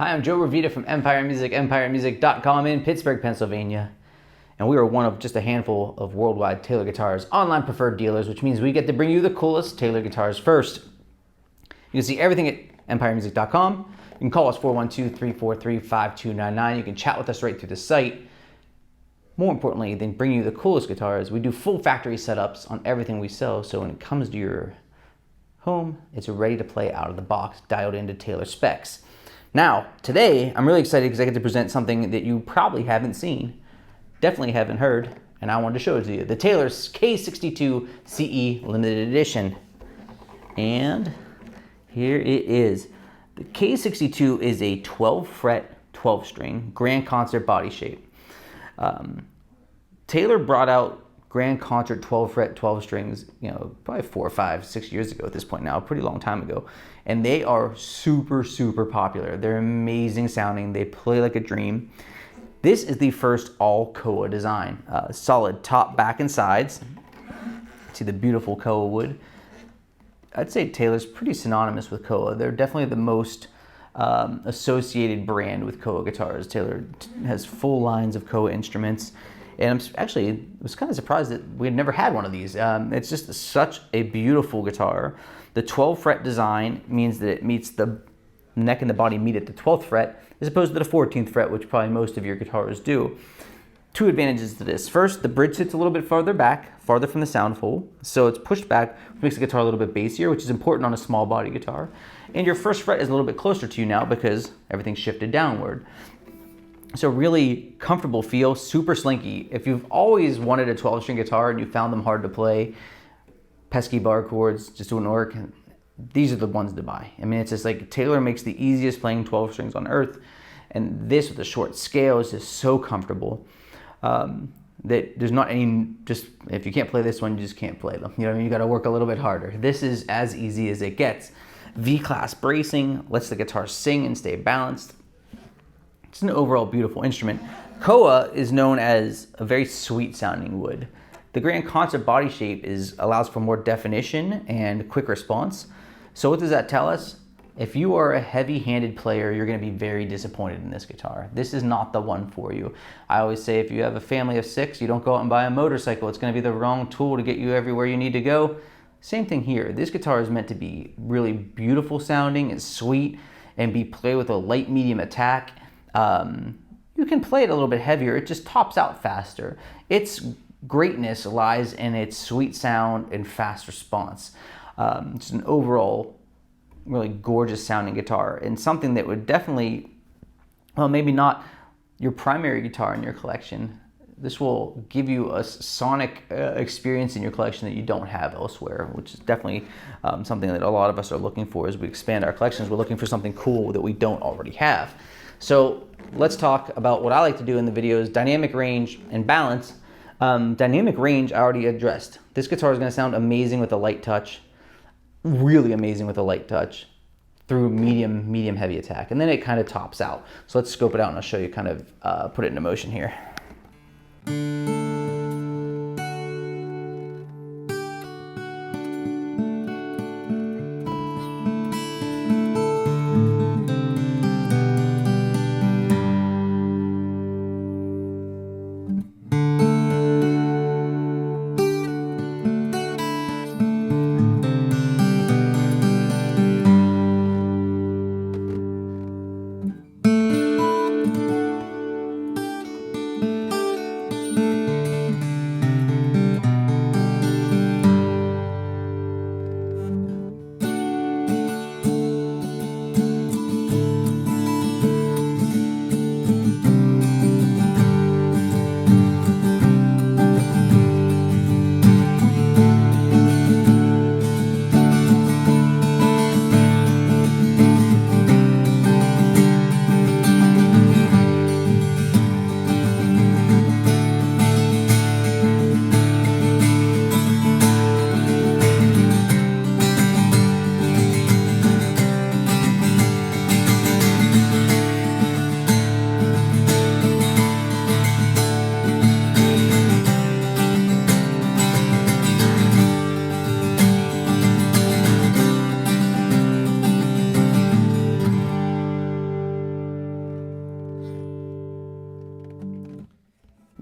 Hi, I'm Joe Revita from Empire Music, empiremusic.com in Pittsburgh, Pennsylvania. And we are one of just a handful of worldwide Taylor Guitars online preferred dealers, which means we get to bring you the coolest Taylor guitars first. You can see everything at empiremusic.com. You can call us 412-343-5299. You can chat with us right through the site. More importantly than bringing you the coolest guitars, we do full factory setups on everything we sell. So when it comes to your home, it's ready to play out of the box, dialed into Taylor specs. Now, today, I'm really excited because I get to present something that you probably haven't seen, definitely haven't heard, and I wanted to show it to you. The Taylor's K62ce limited edition. And here it is. The K62 is a 12 fret, 12 string grand concert body shape. Taylor brought out grand concert 12 fret 12 strings, probably 4, 5, 6 years ago at this point now, a pretty long time ago. And they are super, super popular. They're amazing sounding. They play like a dream. This is the first all Koa design. Solid top, back, and sides. See the beautiful Koa wood. I'd say Taylor's pretty synonymous with Koa. They're definitely the most associated brand with Koa guitars. Taylor has full lines of Koa instruments. And I was kind of surprised that we had never had one of these. It's just such a beautiful guitar. The 12 fret design means that it meets the neck and the body meet at the 12th fret, as opposed to the 14th fret, which probably most of your guitars do. Two advantages to this. First, the bridge sits a little bit farther back, farther from the sound hole, so it's pushed back, which makes the guitar a little bit bassier, which is important on a small body guitar. And your first fret is a little bit closer to you now because everything's shifted downward. So really comfortable feel, super slinky. If you've always wanted a 12 string guitar and you found them hard to play, pesky bar chords just wouldn't work, these are the ones to buy. I mean, it's just like Taylor makes the easiest playing 12 strings on earth, and this with the short scale is just so comfortable that there's not any, if you can't play this one, you just can't play them. You gotta work a little bit harder. This is as easy as it gets. V-class bracing lets the guitar sing and stay balanced. It's an overall beautiful instrument. Koa is known as a very sweet sounding wood. The grand concert body shape allows for more definition and quick response. So what does that tell us? If you are a heavy-handed player, you're going to be very disappointed in this guitar. This is not the one for you. I always say if you have a family of 6, you don't go out and buy a motorcycle. It's going to be the wrong tool to get you everywhere you need to go. Same thing here. This guitar is meant to be really beautiful sounding and sweet and be played with a light medium attack. You can play it a little bit heavier. It just tops out faster. Its greatness lies in its sweet sound and fast response. It's an overall really gorgeous sounding guitar, and something that would definitely, well, maybe not your primary guitar in your collection. This will give you a sonic experience in your collection that you don't have elsewhere, which is definitely something that a lot of us are looking for as we expand our collections. We're looking for something cool that we don't already have. So let's talk about what I like to do in the videos: dynamic range and balance. Dynamic range I already addressed. This guitar is going to sound amazing with a light touch, really amazing with a light touch through medium heavy attack, and then it kind of tops out. So let's scope it out and I'll show you, kind of put it into motion here.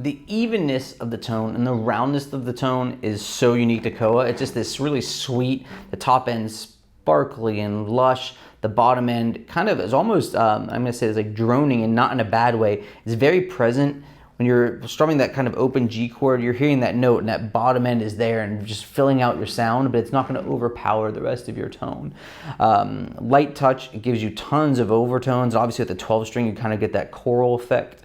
the evenness of the tone and the roundness of the tone is so unique to Koa. It's just this really sweet, the top end sparkly and lush. The bottom end kind of is almost, I'm gonna say it's like droning, and not in a bad way. It's very present. When you're strumming that kind of open G chord, you're hearing that note, and that bottom end is there and just filling out your sound, but it's not gonna overpower the rest of your tone. Light touch, it gives you tons of overtones. Obviously with the 12 string, you kind of get that choral effect.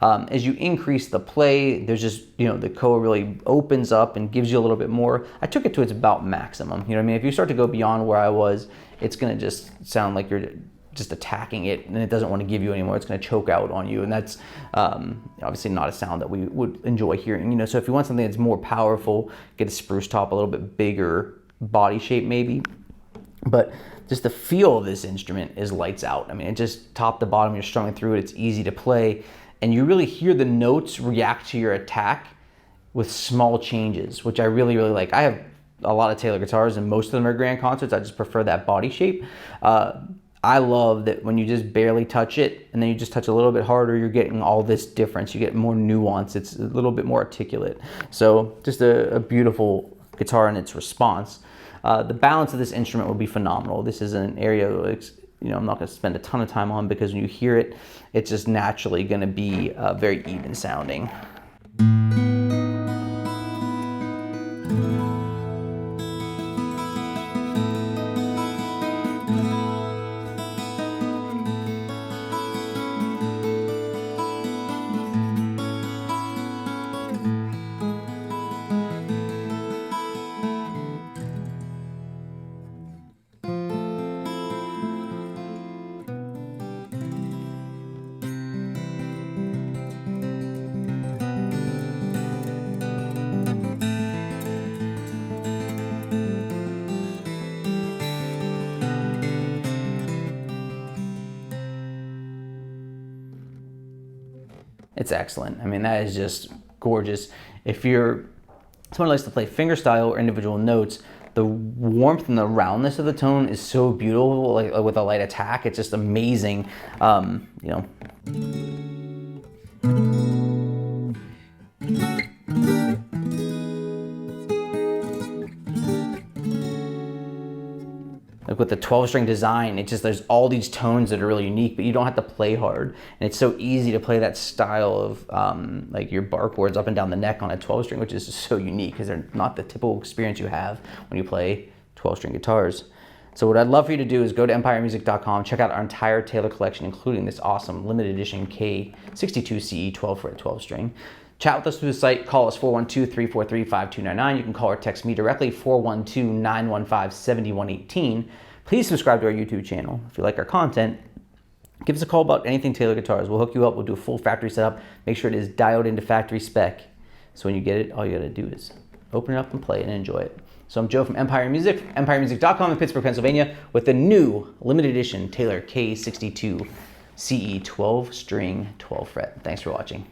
As you increase the play, there's just, you know, the Koa really opens up and gives you a little bit more. I took it to its about maximum. You know what I mean? If you start to go beyond where I was, it's gonna just sound like you're just attacking it, and it doesn't want to give you anymore. It's going to choke out on you, and that's obviously not a sound that we would enjoy hearing. You know, so if you want something that's more powerful, get a spruce top, a little bit bigger body shape maybe. But just the feel of this instrument is lights out. I mean, it just top to bottom, you're strumming through it. It's easy to play, and you really hear the notes react to your attack with small changes, which I really, really like. I have a lot of Taylor guitars, and most of them are grand concerts. I just prefer that body shape. I love that when you just barely touch it and then you just touch a little bit harder, you're getting all this difference. You get more nuance. It's a little bit more articulate. So just a beautiful guitar in its response. The balance of this instrument will be phenomenal. This is an area, you know, I'm not going to spend a ton of time on, because when you hear it, it's just naturally going to be very even sounding. It's excellent. I mean, that is just gorgeous. If you're someone who likes to play fingerstyle or individual notes, the warmth and the roundness of the tone is so beautiful, like with a light attack. It's just amazing. You know. Like with the 12 string design, it's just, there's all these tones that are really unique, but you don't have to play hard. And it's so easy to play that style of like your bar chords up and down the neck on a 12 string, which is just so unique because they're not the typical experience you have when you play 12 string guitars. So what I'd love for you to do is go to empiremusic.com, check out our entire Taylor collection, including this awesome limited edition K62ce 12 fret 12 string. Chat with us through the site. Call us 412-343-5299. You can call or text me directly, 412-915-7118. Please subscribe to our YouTube channel. If you like our content, give us a call about anything Taylor guitars. We'll hook you up. We'll do a full factory setup. Make sure it is dialed into factory spec. So when you get it, all you got to do is open it up and play it and enjoy it. So I'm Joe from Empire Music, empiremusic.com in Pittsburgh, Pennsylvania, with the new limited edition Taylor K62ce 12 string 12 fret. Thanks for watching.